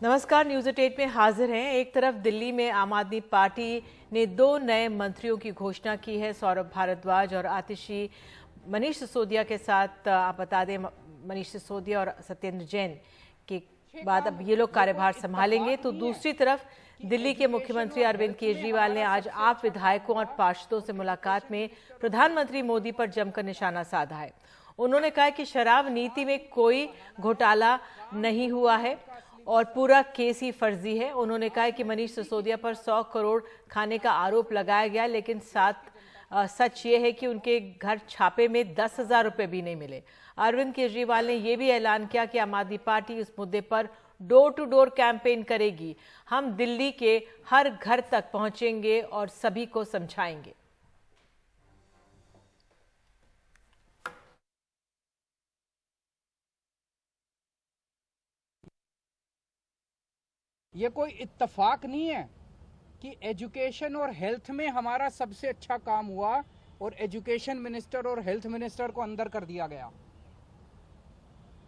नमस्कार, न्यूज 8 में हाजिर हैं। एक तरफ दिल्ली में आम आदमी पार्टी ने 2 नए मंत्रियों की घोषणा की है, सौरभ भारद्वाज और आतिशी मनीष सिसोदिया के साथ। आप बता दें, मनीष सिसोदिया और सत्येंद्र जैन के बाद अब ये लोग कार्यभार संभालेंगे। तो दूसरी तरफ दिल्ली के मुख्यमंत्री अरविंद केजरीवाल ने आज आप विधायकों और पार्षदों से मुलाकात में प्रधानमंत्री मोदी पर जमकर निशाना साधा है। उन्होंने कहा कि शराब नीति में कोई घोटाला नहीं हुआ है और पूरा केस ही फर्जी है। उन्होंने कहा कि मनीष सिसोदिया पर 100 करोड़ खाने का आरोप लगाया गया, लेकिन सच ये है कि उनके घर छापे में 10,000 रुपए भी नहीं मिले। अरविंद केजरीवाल ने यह भी ऐलान किया कि आम आदमी पार्टी इस मुद्दे पर डोर टू डोर कैंपेन करेगी। हम दिल्ली के हर घर तक पहुंचेंगे और सभी को समझाएंगे। ये कोई इत्तेफाक नहीं है कि एजुकेशन और हेल्थ में हमारा सबसे अच्छा काम हुआ और एजुकेशन मिनिस्टर और हेल्थ मिनिस्टर को अंदर कर दिया गया।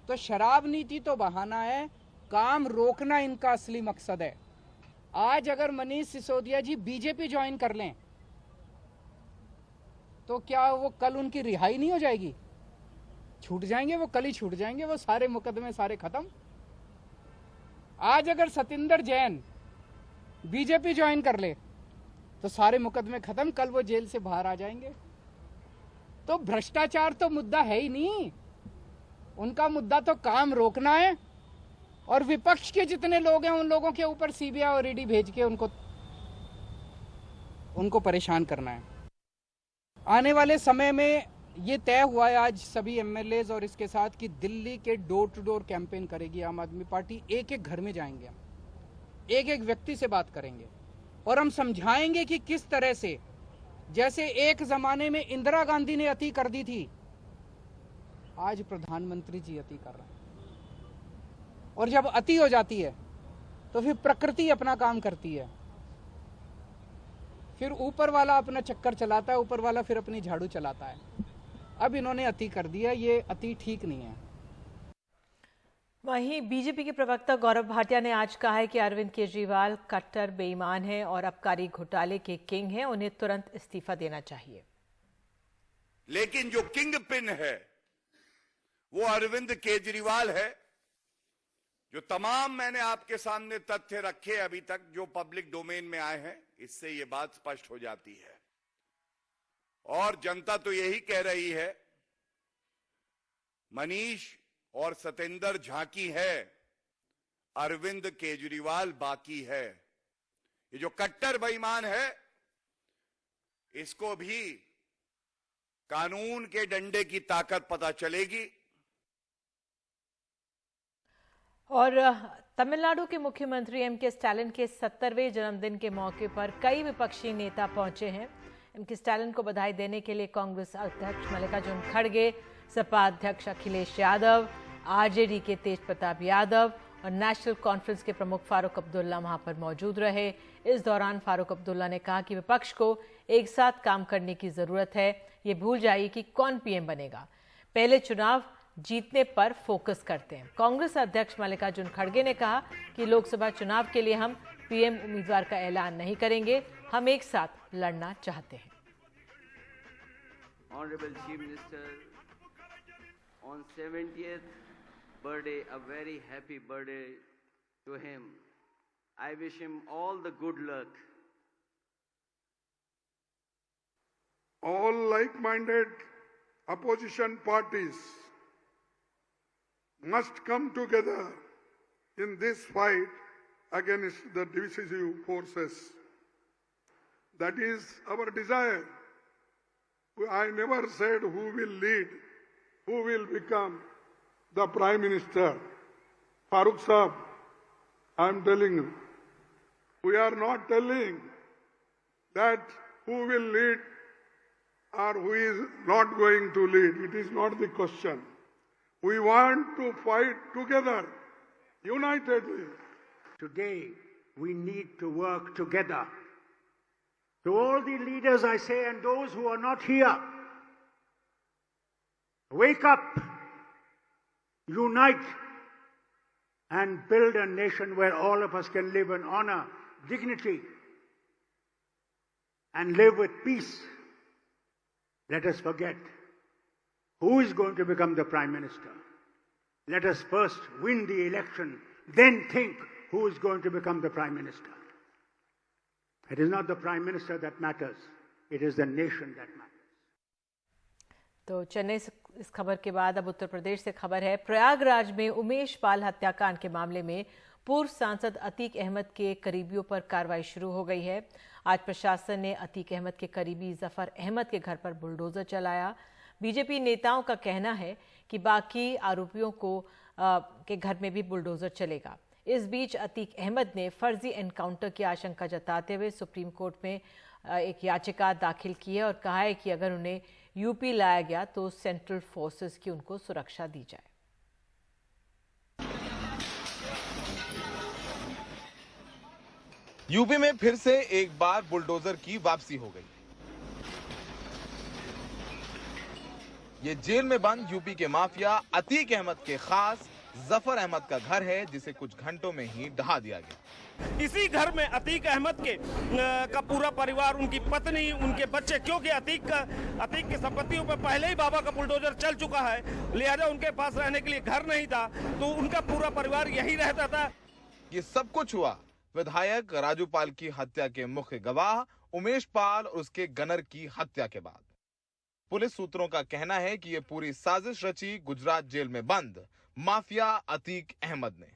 तो शराब नीति तो बहाना है, काम रोकना इनका असली मकसद है। आज अगर मनीष सिसोदिया जी बीजेपी ज्वाइन कर लें तो क्या वो कल उनकी रिहाई नहीं हो जाएगी? छूट जाएंगे, वो कल ही छूट जाएंगे, वो सारे मुकदमे सारे खत्म। आज अगर सत्येंद्र जैन बीजेपी ज्वाइन कर ले तो सारे मुकदमे खत्म, कल वो जेल से बाहर आ जाएंगे। तो भ्रष्टाचार तो मुद्दा है ही नहीं, उनका मुद्दा तो काम रोकना है और विपक्ष के जितने लोग हैं उन लोगों के ऊपर सीबीआई और ईडी भेज के उनको परेशान करना है। आने वाले समय में ये तय हुआ है आज सभी एमएलएज और इसके साथ कि दिल्ली के डोर टू डोर कैंपेन करेगी आम आदमी पार्टी। एक एक घर में जाएंगे, हम एक एक व्यक्ति से बात करेंगे और हम समझाएंगे कि किस तरह से, जैसे एक जमाने में इंदिरा गांधी ने अति कर दी थी, आज प्रधानमंत्री जी अति कर रहे हैं। और जब अति हो जाती है तो फिर प्रकृति अपना काम करती है, फिर ऊपर वाला अपना चक्कर चलाता है, ऊपर वाला फिर अपनी झाड़ू चलाता है। अब इन्होंने अति कर दिया, ये अति ठीक नहीं है। वहीं बीजेपी के प्रवक्ता गौरव भाटिया ने आज कहा है कि अरविंद केजरीवाल कट्टर बेईमान हैं और आबकारी घोटाले के किंग हैं, उन्हें तुरंत इस्तीफा देना चाहिए। लेकिन जो किंग पिन है वो अरविंद केजरीवाल है। जो तमाम मैंने आपके सामने तथ्य रखे अभी तक जो पब्लिक डोमेन में आए हैं, इससे ये बात स्पष्ट हो जाती है और जनता तो यही कह रही है मनीष और सत्येंद्र झांकी है, अरविंद केजरीवाल बाकी है। ये जो कट्टर बेईमान है इसको भी कानून के डंडे की ताकत पता चलेगी। और तमिलनाडु के मुख्यमंत्री एमके स्टालिन के 70वें जन्मदिन के मौके पर कई विपक्षी नेता पहुंचे हैं। एमके स्टालिन को बधाई देने के लिए कांग्रेस अध्यक्ष मल्लिकार्जुन खड़गे, सपा अध्यक्ष अखिलेश यादव, आरजेडी के तेज प्रताप यादव और नेशनल कॉन्फ्रेंस के प्रमुख फारूक अब्दुल्ला वहां पर मौजूद रहे। इस दौरान फारूक अब्दुल्ला ने कहा कि विपक्ष को एक साथ काम करने की जरूरत है, ये भूल जाइए कि कौन पीएम बनेगा, पहले चुनाव जीतने पर फोकस करते हैं। कांग्रेस अध्यक्ष मल्लिकार्जुन खड़गे ने कहा कि लोकसभा चुनाव के लिए हम पीएम उम्मीदवार का ऐलान नहीं करेंगे, हम एक साथ लड़ना चाहते हैं। Honorable Chief Minister, on 70th birthday, a very happy birthday to him. I wish him all the good luck. All like-minded opposition parties must come together in this fight against the divisive forces. That is our desire. I never said who will lead, who will become the Prime Minister. Farooq Saab, I am telling you, we are not telling that who will lead or who is not going to lead. It is not the question. We want to fight together, unitedly. Today, we need to work together. To all the leaders I say, and those who are not here, wake up, unite, and build a nation where all of us can live in honor, dignity, and live with peace. Let us forget who is going to become the Prime Minister. Let us first win the election, then think who is going to become the Prime Minister. It is not the Prime Minister that matters, it is the nation that matters. तो चेन्नई से इस खबर के बाद अब उत्तर प्रदेश से खबर है। प्रयागराज में उमेश पाल हत्याकांड के मामले में पूर्व सांसद अतीक अहमद के करीबियों पर कार्रवाई शुरू हो गई है। आज प्रशासन ने अतीक अहमद के करीबी जफर अहमद के घर पर बुलडोजर चलाया। बीजेपी नेताओं का कहना है कि बाकी आरोपियों के घर में भी बुलडोजर चलेगा। इस बीच अतीक अहमद ने फर्जी एनकाउंटर की आशंका जताते हुए सुप्रीम कोर्ट में एक याचिका दाखिल की है और कहा है कि अगर उन्हें यूपी लाया गया तो सेंट्रल फोर्सेस की उनको सुरक्षा दी जाए। यूपी में फिर से एक बार बुलडोजर की वापसी हो गई। ये जेल में बंद यूपी के माफिया अतीक अहमद के खास जफर अहमद का घर है, जिसे कुछ घंटों में ही ढहा दिया गया। इसी घर में अतीक अहमद का पूरा परिवार, उनकी पत्नी, उनके बच्चे, क्योंकि अतीक की संपत्तियों पर पहले ही बाबा का बुलडोजर चल चुका है, लिहाजा उनके पास रहने के लिए घर नहीं था, तो उनका पूरा परिवार यही रहता था। ये सब कुछ हुआ विधायक राजू पाल की हत्या के मुख्य गवाह उमेश पाल और उसके गनर की हत्या के बाद। पुलिस सूत्रों का कहना है कि ये पूरी साजिश रची गुजरात जेल में बंद माफिया अतीक अहमद ने,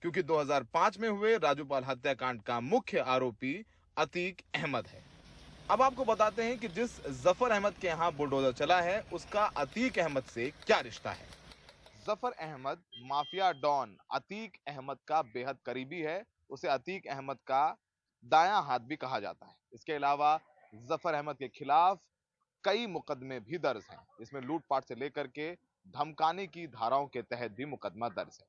क्योंकि 2005 में हुए राजूपाल हत्याकांड का मुख्य आरोपी अतीक अहमद है। अब आपको बताते हैं कि जिस जफर अहमद के यहाँ बुलडोजर चला है उसका अतीक अहमद से क्या रिश्ता है। जफर अहमद माफिया डॉन अतीक अहमद का बेहद करीबी है। उसे अतीक अहमद का दायां हाथ भी कहा जाता है। इसके अलावा जफर अहमद के खिलाफ कई मुकदमे भी दर्ज हैं, इसमें लूटपाट से लेकर के धमकाने की धाराओं के तहत भी मुकदमा दर्ज है।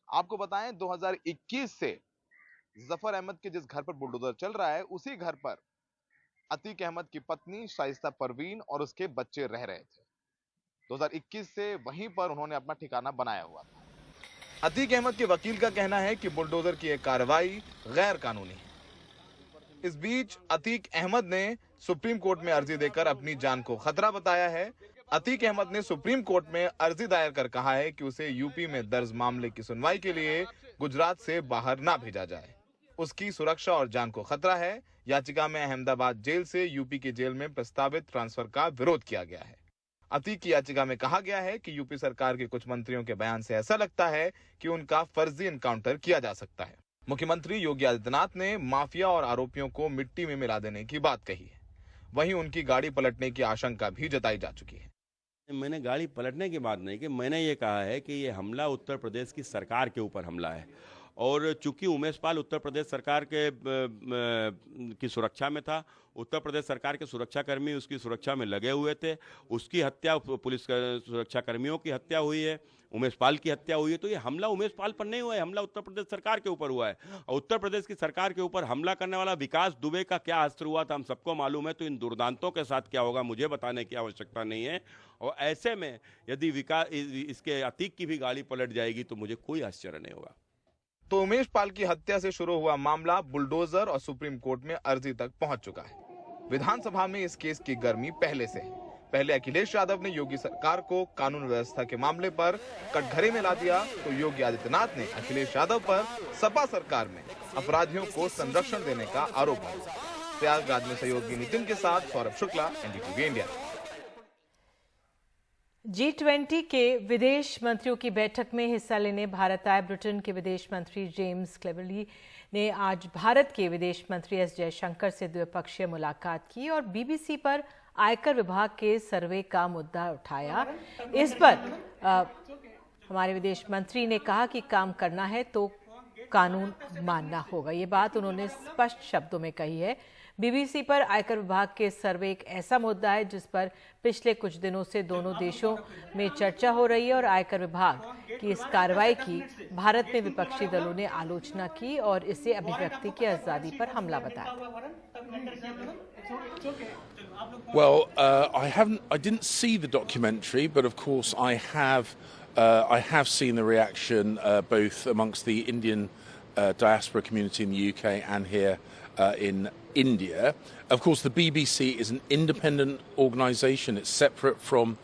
आपको बताएं 2021 से जफर अहमद के जिस घर पर बुलडोजर चल रहा है उसी घर पर अतीक अहमद की पत्नी शाइस्ता परवीन और उसके बच्चे रह रहे थे। 2021 से वहीं पर उन्होंने अपना ठिकाना बनाया हुआ था। अतीक अहमद के वकील का कहना है कि बुलडोजर की यह कार्रवाई गैर कानूनी है। इस बीच अतीक अहमद ने सुप्रीम कोर्ट में अर्जी देकर अपनी जान को खतरा बताया है। अतीक अहमद ने सुप्रीम कोर्ट में अर्जी दायर कर कहा है कि उसे यूपी में दर्ज मामले की सुनवाई के लिए गुजरात से बाहर ना भेजा जाए। उसकी सुरक्षा और जान को खतरा है। याचिका में अहमदाबाद जेल से यूपी की जेल में प्रस्तावित ट्रांसफर का विरोध किया गया है। अतीक की याचिका में कहा गया है कि यूपी सरकार के कुछ मंत्रियों के बयान से ऐसा लगता है कि उनका फर्जी एनकाउंटर किया जा सकता है। मुख्यमंत्री योगी आदित्यनाथ ने माफिया और आरोपियों को मिट्टी में मिला देने की बात कही है। वहीं उनकी गाड़ी पलटने की आशंका भी जताई जा चुकी है। मैंने गाड़ी पलटने की बात नहीं की, मैंने ये कहा है कि ये हमला उत्तर प्रदेश की सरकार के ऊपर हमला है और चूंकि उमेश पाल उत्तर प्रदेश सरकार की सुरक्षा में था, उत्तर प्रदेश सरकार के सुरक्षाकर्मी उसकी सुरक्षा में लगे हुए थे, उसकी हत्या पुलिस सुरक्षाकर्मियों की हत्या हुई है, उमेश पाल की हत्या हुई है, तो ये हमला उमेश पाल पर नहीं हुआ है, हमला उत्तर प्रदेश सरकार के ऊपर हुआ है। और उत्तर प्रदेश की सरकार के ऊपर हमला करने वाला विकास दुबे का क्या अस्त्र हुआ था हम सबको मालूम है, तो इन दुर्दांतों के साथ क्या होगा मुझे बताने की आवश्यकता नहीं है। और ऐसे में यदि इसके अतीक की भी गाड़ी पलट जाएगी तो मुझे कोई आश्चर्य नहीं होगा। तो उमेश पाल की हत्या से शुरू हुआ मामला बुलडोजर और सुप्रीम कोर्ट में अर्जी तक पहुंच चुका है। विधानसभा में इस केस की गर्मी पहले से है। पहले अखिलेश यादव ने योगी सरकार को कानून व्यवस्था के मामले पर कटघरे में ला दिया, तो योगी आदित्यनाथ ने अखिलेश यादव पर सपा सरकार में अपराधियों को संरक्षण देने का आरोप लगाया। प्रयागराज में सहयोगी नितिन के साथ Saurabh Shukla, NDTV India. G20 के विदेश मंत्रियों की बैठक में हिस्सा लेने भारत आए ब्रिटेन के विदेश मंत्री जेम्स क्लेवर्ली ने आज भारत के विदेश मंत्री एस जयशंकर से द्विपक्षीय मुलाकात की और बीबीसी पर आयकर विभाग के सर्वे का मुद्दा उठाया। इस पर हमारे विदेश मंत्री ने कहा कि काम करना है तो कानून मानना होगा। ये बात उन्होंने स्पष्ट शब्दों में कही है। बीबीसी पर आयकर विभाग के सर्वे एक ऐसा मुद्दा है जिस पर पिछले कुछ दिनों से दोनों देशों में चर्चा हो रही है और आयकर विभाग की इस कार्रवाई की भारत में विपक्षी दलों ने आलोचना की और इसे अभिव्यक्ति की आजादी पर हमला बताया। Well, I didn't see the documentary, but of course I have I have seen the reaction both amongst the Indian diaspora community in the UK and here in India. Of course, the BBC is an independent organisation. It's separate from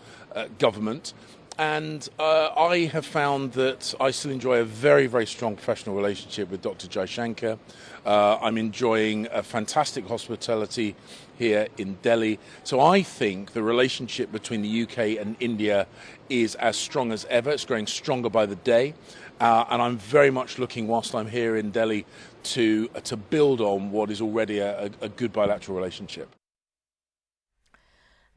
government. And I have found that I still enjoy a very, very strong professional relationship with Dr. Jaishankar. I'm enjoying a fantastic hospitality here in Delhi. So I think the relationship between the UK and India is as strong as ever. It's growing stronger by the day. And I'm very much looking, whilst I'm here in Delhi, to build on what is already a good bilateral relationship.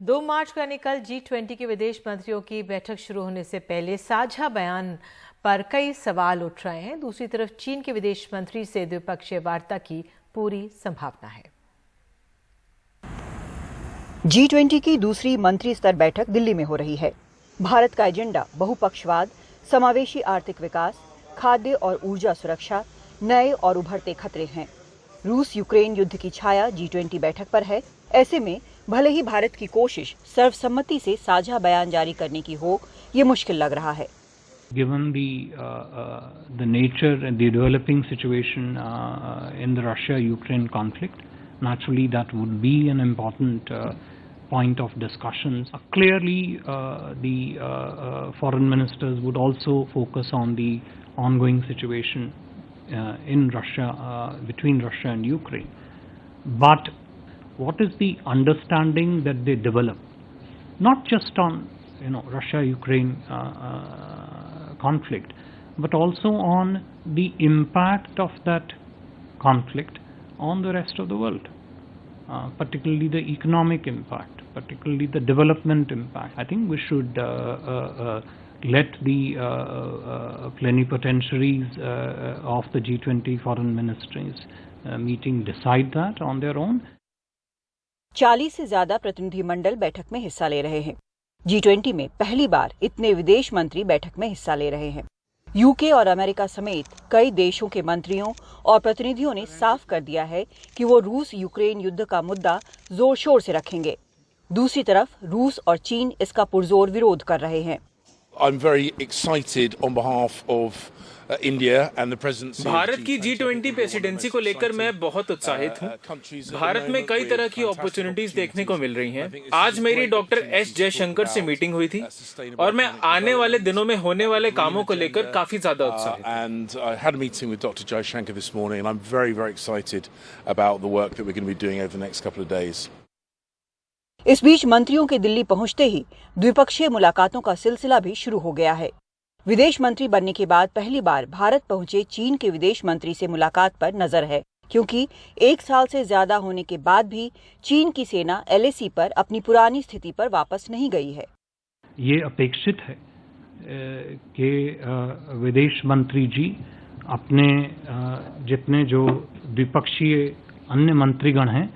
2 मार्च को यानी कल G20 के विदेश मंत्रियों की बैठक शुरू होने से पहले साझा बयान पर कई सवाल उठ रहे हैं। दूसरी तरफ चीन के विदेश मंत्री से द्विपक्षीय वार्ता की पूरी संभावना है। G20 की दूसरी मंत्री स्तर बैठक दिल्ली में हो रही है। भारत का एजेंडा बहुपक्षवाद, समावेशी आर्थिक विकास, खाद्य और ऊर्जा सुरक्षा, नए और उभरते खतरे हैं। रूस यूक्रेन युद्ध की छाया G20 बैठक पर है। ऐसे में भले ही भारत की कोशिश सर्वसम्मति से साझा बयान जारी करने की हो, ये मुश्किल लग रहा है। Given the nature and the developing situation in the Russia-Ukraine conflict, naturally that would be an important point of discussions. Clearly, the foreign ministers would also focus on the ongoing situation in Russia, between Russia and Ukraine. But what is the understanding that they develop, not just on Russia-Ukraine conflict, but also on the impact of that conflict on the rest of the world, particularly the economic impact, particularly the development impact. I think we should let the plenipotentiaries of the G20 foreign ministries meeting decide that on their own. 40 से ज्यादा प्रतिनिधिमंडल बैठक में हिस्सा ले रहे हैं। G20 में पहली बार इतने विदेश मंत्री बैठक में हिस्सा ले रहे हैं। यूके और अमेरिका समेत कई देशों के मंत्रियों और प्रतिनिधियों ने साफ कर दिया है कि वो रूस यूक्रेन युद्ध का मुद्दा जोर शोर से रखेंगे। दूसरी तरफ रूस और चीन इसका पुरजोर विरोध कर रहे हैं। I'm very excited on behalf of India and the presidency. Bharat की G20 प्रेसिडेंसी को लेकर मैं बहुत उत्साहित हूँ। भारत में कई तरह की अपॉर्चुनिटीज देखने को मिल रही हैं। आज मेरी डॉक्टर एस जयशंकर से मीटिंग हुई थी और मैं आने वाले दिनों में होने वाले कामों को लेकर काफी ज्यादा उत्साहित हूँ। And I had a meeting with Dr. Jaishankar this morning, and I'm very, very excited about the work that we're going to be doing over the next couple of days. इस बीच मंत्रियों के दिल्ली पहुंचते ही द्विपक्षीय मुलाकातों का सिलसिला भी शुरू हो गया है। विदेश मंत्री बनने के बाद पहली बार भारत पहुंचे चीन के विदेश मंत्री से मुलाकात पर नजर है, क्योंकि 1 साल से ज्यादा होने के बाद भी चीन की सेना LAC पर अपनी पुरानी स्थिति पर वापस नहीं गई है। ये अपेक्षित है कि विदेश मंत्री जी अपने जितने जो द्विपक्षीय अन्य मंत्रीगण हैं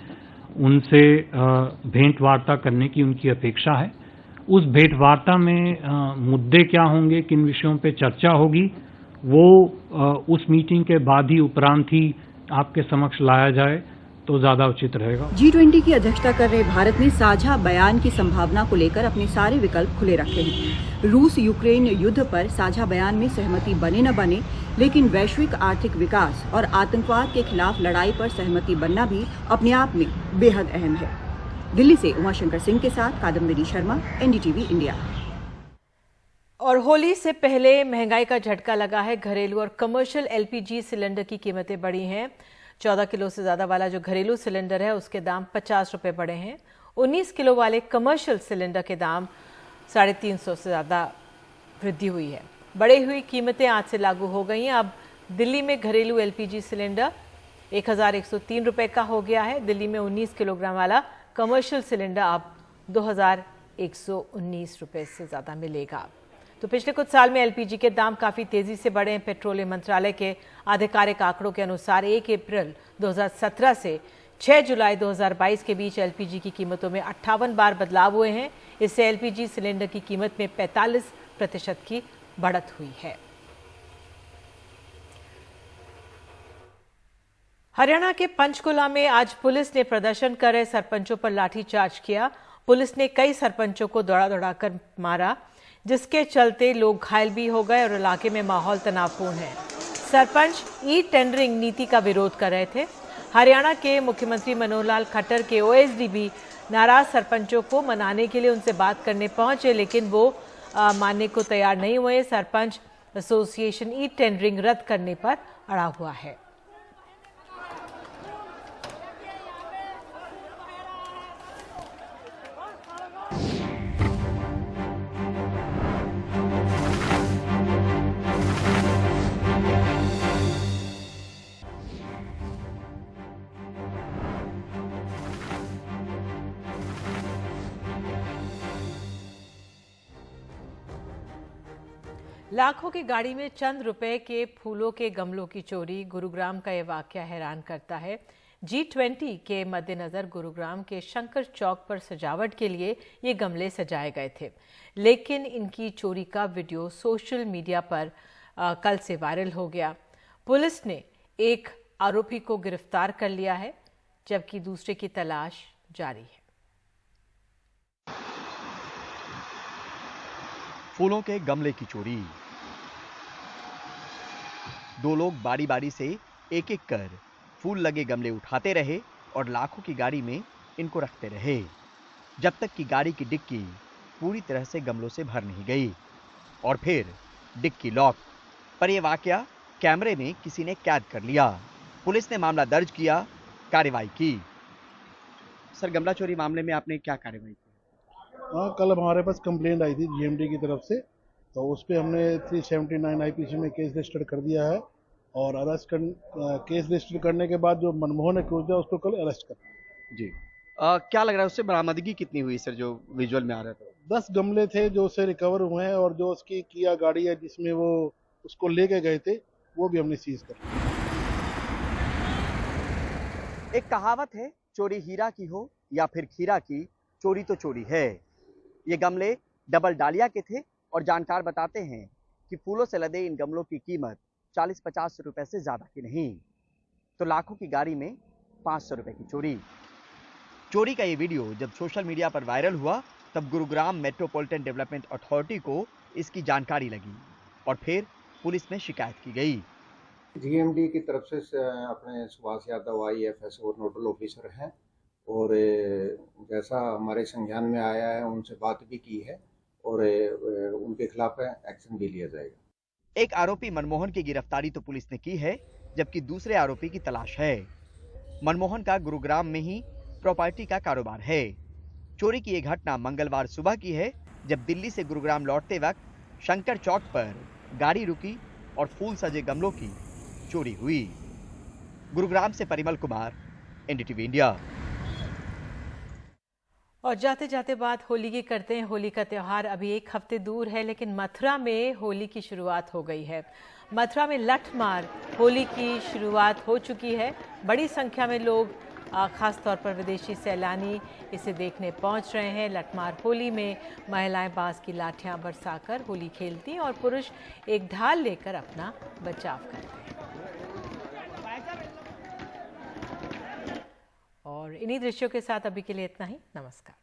उनसे भेंट वार्ता करने की उनकी अपेक्षा है। उस भेंट वार्ता में मुद्दे क्या होंगे, किन विषयों पे चर्चा होगी, वो उस मीटिंग के बाद ही उपरांत ही आपके समक्ष लाया जाए तो ज्यादा उचित रहेगा। G20 की अध्यक्षता कर रहे भारत ने साझा बयान की संभावना को लेकर अपने सारे विकल्प खुले रखे हैं। रूस यूक्रेन युद्ध पर साझा बयान में सहमति बने न बने, लेकिन वैश्विक आर्थिक विकास और आतंकवाद के खिलाफ लड़ाई पर सहमति बनना भी अपने आप में बेहद अहम है। दिल्ली से उमाशंकर सिंह के साथ कादम्बरी शर्मा, NDTV इंडिया। और होली से पहले महंगाई का झटका लगा है। घरेलू और कमर्शियल LPG सिलेंडर की कीमतें बढ़ी हैं। 14 किलो से ज्यादा वाला जो घरेलू सिलेंडर है उसके दाम 50 रुपए बढ़े हैं। 19 किलो वाले कमर्शियल सिलेंडर के दाम 350 से ज्यादा वृद्धि हुई है। बढ़ी हुई कीमतें आज से लागू हो गई हैं। अब दिल्ली में घरेलू LPG सिलेंडर 1103 रुपए का हो गया है। दिल्ली में 19 किलोग्राम वाला कमर्शियल सिलेंडर अब 2119 रुपए से ज्यादा मिलेगा। तो पिछले कुछ साल में LPG के दाम काफी तेजी से बढ़े हैं। पेट्रोलियम मंत्रालय के आधिकारिक आंकड़ों के अनुसार 1 अप्रैल 2017 से 6 जुलाई 2022 के बीच LPG की कीमतों में 58 बार बदलाव हुए हैं। इससे LPG सिलेंडर की कीमत में 45% की बढ़त हुई है। हरियाणा के पंचकुला में आज पुलिस ने प्रदर्शन कर रहे सरपंचों पर लाठीचार्ज किया। पुलिस ने कई सरपंचों को दौड़ा कर मारा। जिसके चलते लोग घायल भी हो गए और इलाके में माहौल तनावपूर्ण है। सरपंच ई टेंडरिंग नीति का विरोध कर रहे थे। हरियाणा के मुख्यमंत्री मनोहर लाल खट्टर के ओएसडी भी नाराज सरपंचों को मनाने के लिए उनसे बात करने पहुंचे, लेकिन वो मानने को तैयार नहीं हुए। सरपंच एसोसिएशन ई टेंडरिंग रद्द करने पर अड़ा हुआ है। लाखों की गाड़ी में चंद रुपए के फूलों के गमलों की चोरी। गुरुग्राम का यह वाकया हैरान करता है। G20 के मद्देनजर गुरुग्राम के शंकर चौक पर सजावट के लिए ये गमले सजाए गए थे, लेकिन इनकी चोरी का वीडियो सोशल मीडिया पर कल से वायरल हो गया। पुलिस ने एक आरोपी को गिरफ्तार कर लिया है, जबकि दूसरे की तलाश जारी है। फूलों के गमले की चोरी। दो लोग बारी बारी से एक एक कर फूल लगे गमले उठाते रहे और लाखों की गाड़ी में इनको रखते रहे, जब तक कि गाड़ी की डिक्की पूरी तरह से गमलों से भर नहीं गई और फिर डिक्की लॉक। पर यह वाकया कैमरे में किसी ने कैद कर लिया। पुलिस ने मामला दर्ज किया, कार्रवाई की। सर, गमला चोरी मामले में आपने क्या कार्रवाई की? हाँ, कल हमारे पास कंप्लेंट आई थी जीएमडी की तरफ से, तो उस पर हमने 379 आईपीसी में केस रजिस्टर कर दिया है और केस रजिस्टर करने के बाद जो मनमोहन एक्यूज है उसको कल अरेस्ट कर जी। क्या लग रहा है उससे बरामदगी कितनी हुई सर, जो विजुअल में आ रहा था? 10 गमले थे जो उससे रिकवर हुए हैं और जो उसकी किया गाड़ी है जिसमें वो उसको लेके गए थे वो भी हमने सीज कर। एक कहावत है, चोरी हीरा की हो या फिर खीरा की, चोरी तो चोरी है। ये गमले डबल डालिया के थे और जानकार बताते हैं कि फूलों से लदे इन गमलों की कीमत 40-50 रुपए से ज्यादा की नहीं, तो लाखों की गाड़ी में 500 रुपए की चोरी। चोरी का ये वीडियो जब सोशल मीडिया पर वायरल हुआ तब गुरुग्राम मेट्रोपॉलिटन डेवलपमेंट अथॉरिटी को इसकी जानकारी लगी और फिर पुलिस में शिकायत की गई। जीएमडी की तरफ से अपने सुभाष यादव आईएफएस और नोडल ऑफिसर हैं और जैसा हमारे संज्ञान में आया है उनसे बात भी की है और उनके खिलाफ एक्शन भी लिया जाएगा। एक आरोपी मनमोहन की गिरफ्तारी तो पुलिस ने की है, जबकि दूसरे आरोपी की तलाश है। मनमोहन का गुरुग्राम में ही प्रॉपर्टी का कारोबार है। चोरी की यह घटना मंगलवार सुबह की है, जब दिल्ली से गुरुग्राम लौटते वक्त शंकर चौक पर गाड़ी रुकी और फूल सजे गमलों की चोरी हुई। गुरुग्राम से परिमल कुमार, एनडीटीवी इंडिया। और जाते जाते बात होली की करते हैं। होली का त्यौहार अभी एक हफ्ते दूर है, लेकिन मथुरा में होली की शुरुआत हो गई है। मथुरा में लठमार होली की शुरुआत हो चुकी है। बड़ी संख्या में लोग, खास तौर पर विदेशी सैलानी, इसे देखने पहुंच रहे हैं। लठमार होली में महिलाएं बांस की लाठियां बरसाकर होली खेलती हैं और पुरुष एक ढाल लेकर अपना बचाव करते हैं। और इन्हीं दृश्यों के साथ अभी के लिए इतना ही। नमस्कार।